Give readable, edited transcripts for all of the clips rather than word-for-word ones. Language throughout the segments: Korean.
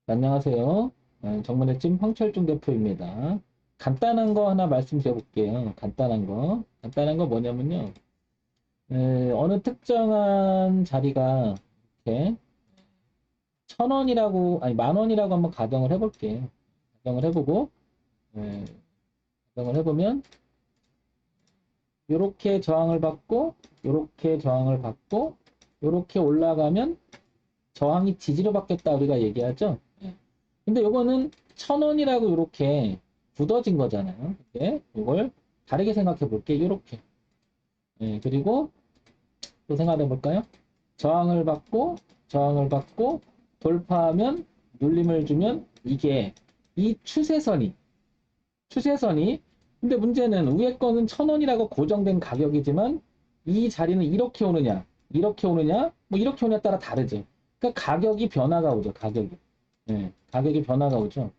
안녕하세요. 정문회찜 황철중 대표입니다. 간단한 거 하나 말씀드려 볼게요. 간단한 거. 간단한 거 뭐냐면요. 어느 특정한 자리가 이렇게 1,000원이라고, 아니, 10,000원이라고 한번 가정을 해볼게요. 가정을 해보고, 에, 가정을 해보면, 요렇게 저항을 받고, 요렇게 저항을 받고, 요렇게 올라가면 저항이 지지로 받겠다 우리가 얘기하죠. 근데 요거는 1,000원이라고 이렇게 굳어진 거잖아요. 이걸 다르게 생각해 볼게. 요렇게. 그리고 또 생각해 볼까요? 저항을 받고, 돌파하면, 눌림을 주면, 이게, 이 추세선이, 근데 문제는 위에 거는 1,000원이라고 고정된 가격이지만, 이 자리는 이렇게 오느냐, 뭐 이렇게 오느냐에 따라 다르죠. 그러니까 가격이 변화가 오죠, 가격이. 가격이 변화가 오죠.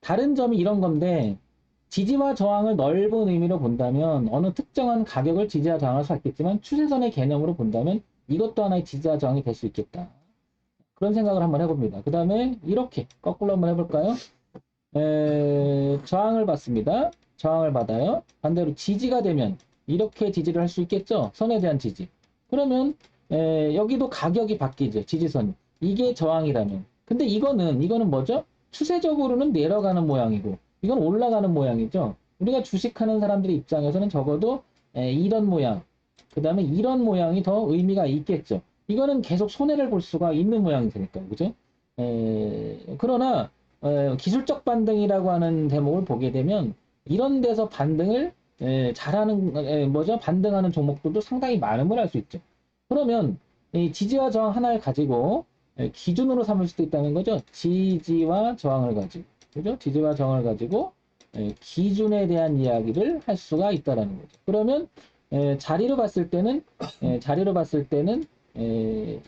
다른 점이 이런 건데, 지지와 저항을 넓은 의미로 본다면 어느 특정한 가격을 지지와 저항할 수 있겠지만 추세선의 개념으로 본다면 이것도 하나의 지지와 저항이 될 수 있겠다. 그런 생각을 한번 해봅니다. 그 다음에 이렇게 거꾸로 한번 해볼까요? 저항을 받습니다. 저항을 받아요. 반대로 지지가 되면 이렇게 지지를 할 수 있겠죠? 선에 대한 지지. 그러면 여기도 가격이 바뀌죠. 지지선이. 이게 저항이라면. 근데 이거는 뭐죠? 추세적으로는 내려가는 모양이고 이건 올라가는 모양이죠. 우리가 주식하는 사람들의 입장에서는 적어도 이런 모양, 그 다음에 이런 모양이 더 의미가 있겠죠. 이거는 계속 손해를 볼 수가 있는 모양이 되니까, 그죠? 그러나 기술적 반등이라고 하는 대목을 보게 되면 이런 데서 반등을 잘하는 뭐죠? 반등하는 종목들도 상당히 많음을 알 수 있죠. 그러면 이 지지와 저항 하나를 가지고 기준으로 삼을 수도 있다는 거죠. 지지와 저항을 가지고, 그죠? 지지와 저항을 가지고 기준에 대한 이야기를 할 수가 있다라는 거죠. 그러면 자리로 봤을 때는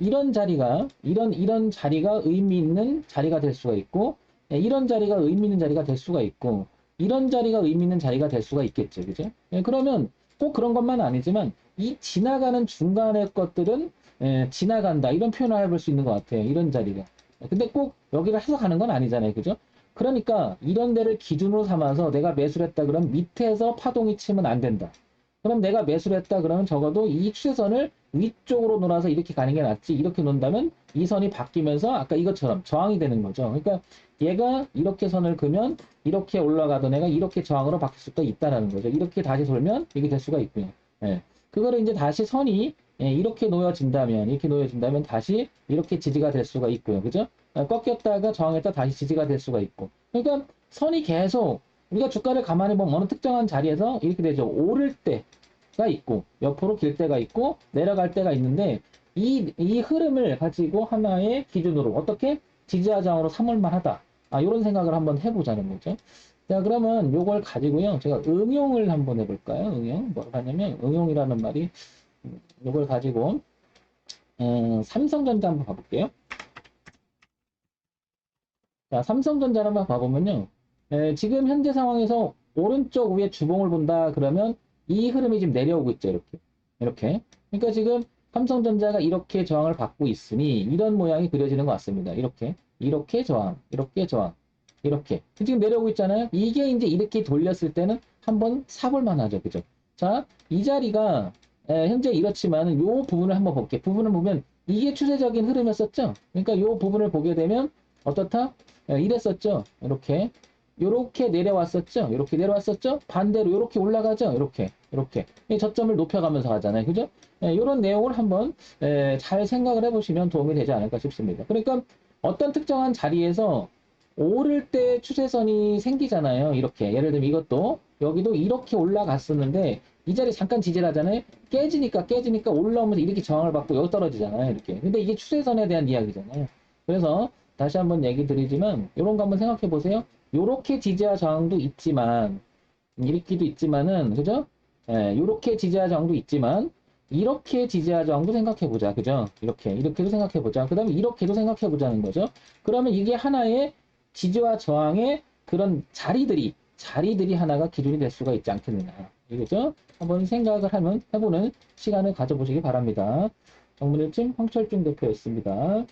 이런 자리가 이런 자리가 의미 있는 자리가 될 수가 있고 이런 자리가 의미 있는 자리가 될 수가 있고 이런 자리가 의미 있는 자리가 될 수가 있겠죠, 그죠? 그러면 꼭 그런 것만 아니지만 이 지나가는 중간의 것들은 지나간다 이런 표현을 해볼 수 있는 것 같아요. 이런 자리가. 근데 꼭 여기를 해석하는 건 아니잖아요, 그죠? 그러니까 이런 데를 기준으로 삼아서 내가 매수를 했다 그러면 밑에서 파동이 치면 안 된다. 그럼 내가 매수를 했다 그러면 적어도 이 추세선을 위쪽으로 놀아서 이렇게 가는 게 낫지. 이렇게 논다면 이 선이 바뀌면서 아까 이것처럼 저항이 되는 거죠. 그러니까 얘가 이렇게 선을 그면 이렇게 올라가던 애가 이렇게 저항으로 바뀔 수도 있다라는 거죠. 이렇게 다시 돌면 이게 될 수가 있고요. 예. 그거를 이제 다시 선이 이렇게 놓여진다면 다시 이렇게 지지가 될 수가 있고요. 그죠? 꺾였다가 저항했다 다시 지지가 될 수가 있고. 그러니까 선이 계속 우리가 주가를 가만히 보면 어느 특정한 자리에서 이렇게 되죠. 오를 때가 있고 옆으로 길 때가 있고 내려갈 때가 있는데 이 흐름을 가지고 하나의 기준으로 어떻게 지지와 저항으로 삼을 만하다. 이런 생각을 한번 해보자는 거죠. 자, 그러면 요걸 가지고요. 제가 응용을 한번 해볼까요? 응용. 뭐 하냐면 응용이라는 말이 요걸 가지고 삼성전자 한번 봐볼게요. 자, 삼성전자를 한번 봐보면요. 지금 현재 상황에서 오른쪽 위에 주봉을 본다 그러면 이 흐름이 지금 내려오고 있죠. 이렇게. 이렇게. 그러니까 지금 삼성전자가 이렇게 저항을 받고 있으니 이런 모양이 그려지는 것 같습니다. 이렇게. 이렇게 저항. 이렇게 저항. 이렇게. 지금 내려오고 있잖아요. 이게 이제 이렇게 돌렸을 때는 한번 사볼 만하죠. 그죠? 자, 이 자리가 현재 이렇지만 요 부분을 한번 볼게요. 부분을 보면 이게 추세적인 흐름이었었죠. 그러니까 요 부분을 보게 되면 어떻다? 이랬었죠. 이렇게 내려왔었죠. 이렇게 내려왔었죠. 반대로 이렇게 올라가죠. 이렇게 저점을 높여가면서 가잖아요. 그죠? 이런 내용을 한번 잘 생각을 해보시면 도움이 되지 않을까 싶습니다. 그러니까 어떤 특정한 자리에서 오를 때 추세선이 생기잖아요. 이렇게 예를 들면 이것도 여기도 이렇게 올라갔었는데 이 자리 잠깐 지지를 하잖아요. 깨지니까 올라오면서 이렇게 저항을 받고 여기 떨어지잖아요. 이렇게. 근데 이게 추세선에 대한 이야기잖아요. 그래서 다시 한번 얘기 드리지만 이런 거 한번 생각해 보세요. 요렇게 지지와 저항도 있지만 이렇게도 있지만은 그죠? 요렇게 지지와 저항도 있지만 이렇게 지지와 저항도 생각해 보자. 그죠? 이렇게도 생각해 보자. 그다음에 이렇게도 생각해 보자는 거죠. 그러면 이게 하나의 지지와 저항의 그런 자리들이 하나가 기준이 될 수가 있지 않겠느냐. 이거죠? 한번 생각을 해보는 시간을 가져보시기 바랍니다. 정문일침 황철중 대표였습니다.